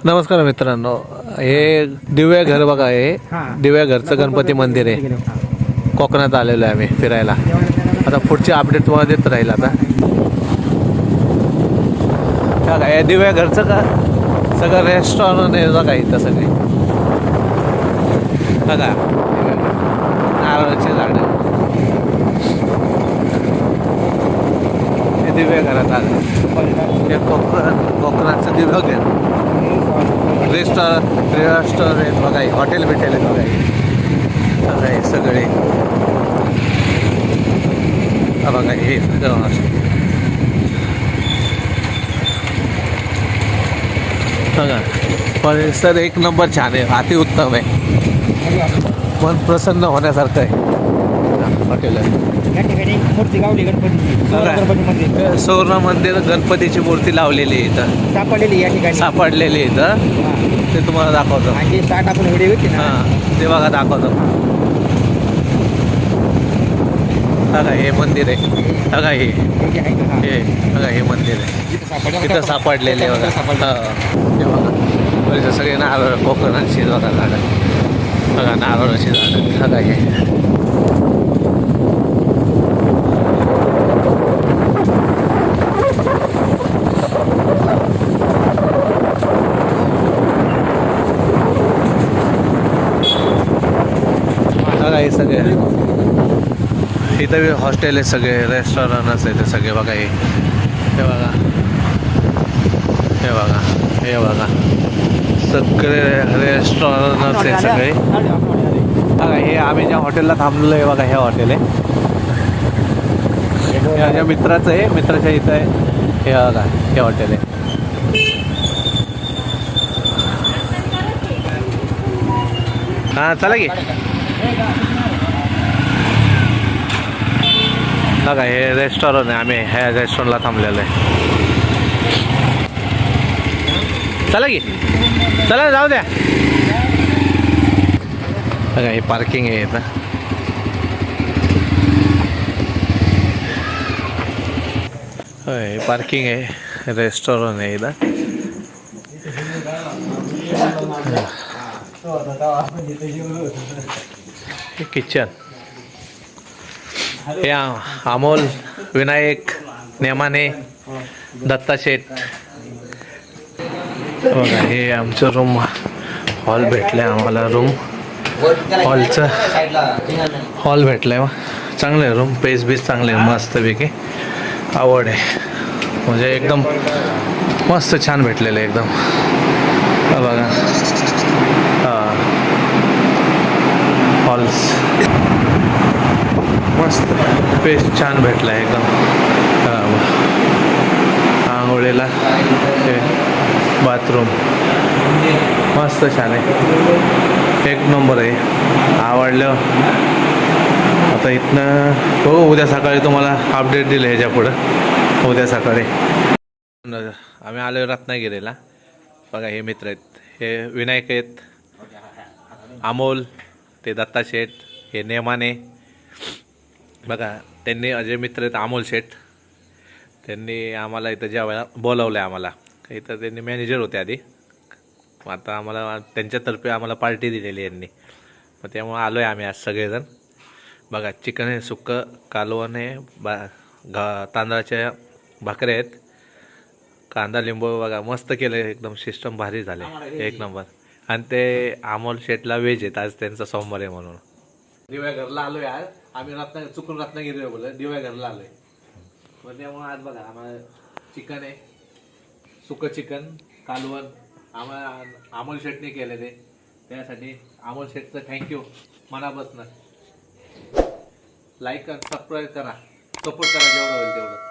नमस्कार मित्रांनो, हे दिव्या घर बघा. हे दिव्या घरचं गणपती मंदिर आहे. कोकणात आलेलो आहे आम्ही फिरायला. आता पुढची अपडेट तुम्हाला देत राहील. आता बघा हे दिव्या घरचं का सगळं रेस्टॉरंट आहे बघा. इथं सगळे बघा नारळाची झाडं. हे दिव्या घरात आलं. हे कोकणाचं दिव्या घर रेस्टॉरंट बघा. हॉटेल भेटेल बघा. बघा हे सगळे बघा. हे बघा परिसर एक नंबर छान आहे. अतिउत्तम आहे. मन प्रसन्न होण्यासारखं आहे हॉटेल. या ठिकाणी मूर्ती गावली गणपतीची. सुवर्ण मंदिर गणपतीची मूर्ती लावलेली आहे इथं. सापडलेली या ठिकाणी सापडलेली आहे इथं. ते तुम्हाला दाखवतो. आणि स्टार्ट आपण व्हिडिओ होती ना. हां ते बघा दाखवतो. बघा हे मंदिर आहे. बघा हे बघा हे मंदिर आहे. तिथं सापडलेले बघा. हे बघा सगळे नारळ कोकणाची बघा झाडं. बघा नारळाची झाडं. बघा हे बघा. हे सगळे इथं हॉस्टेल आहे. सगळे रेस्टॉरंटच आहे ते सगळे बघा. हे बघा. हे बघा. हे बघा सगळे रेस्टॉरंटच आहे सगळे बघा. हे आम्ही ज्या हॉटेलला थांबलेलो आहे बघा. हे हॉटेल आहे. माझ्या मित्राचं आहे. मित्राच्या इथं आहे. हे बघा हे हॉटेल आहे. हां चला की. बघा हे रेस्टॉरंट आहे. आम्ही ह्या रेस्टॉरंटला थांबलेलं आहे. चला की. चला जाऊ द्या. बघा हे पार्किंग आहे इथं. होय हे पार्किंग आहे. रेस्टॉरंट आहे इथं. किचन हे अमोल, विनायक, नेमाने, दत्ता शेठ. बघा हे आमचं रूम हॉल भेटलं आहे आम्हाला. रूम हॉल भेटलं आहे. चांगलं आहे रूम. पेस बीस चांगले आहे मस्तपैकी. आवड आहे म्हणजे एकदम मस्त छान भेटलेलं आहे एकदम. बघा हां हॉल्स मस्त पेस छान भेटला आहे एकदम. आंघोळीला हे बाथरूम मस्त छान आहे. एक नंबर आहे. आवडलं. आता इथनं हो उद्या सकाळी तुम्हाला अपडेट दिलं ह्याच्या पुढं. उद्या सकाळी आम्ही आलो रत्नागिरीला. बघा हे मित्र आहेत. हे विनायक आहेत, अमोल, ते दत्ता शेठ, हे नेमाने. बघा त्यांनी अजय मित्र आहेत अमोल शेठ. त्यांनी आम्हाला इथं ज्या वेळेला बोलावलं आहे आम्हाला. इथं त्यांनी मॅनेजर होते आधी. आता आम्हाला त्यांच्यातर्फे आम्हाला पार्टी दिलेली यांनी. मग त्यामुळे आलो आहे आम्ही आज सगळेजण. बघा चिकन आहे, सुक्कं कालवण आहे, तांदळाच्या भाकऱ्या आहेत, कांदा लिंबू. बघा मस्त केलं आहे एकदम. सिस्टम भारी झाले एक नंबर. आणि ते अमोल शेठला व्हेज आहेत. आज त्यांचा सोमवार आहे म्हणून. दिव्या घरला आलो आहे आज आम्ही. चुकून रत्नागिरीला बोललो. दिव्या घरला आलो आहे. मग त्यामुळे आज बघा आम्हाला चिकन आहे, सुकं चिकन, कालवण आम्हाला अमोल शेठने केले ते. त्यासाठी अमोल शेठचं थँक्यू मनापासून. लाईक आणि सबस्क्राईब करा. सपोर्ट करा जेवढं होईल तेवढं.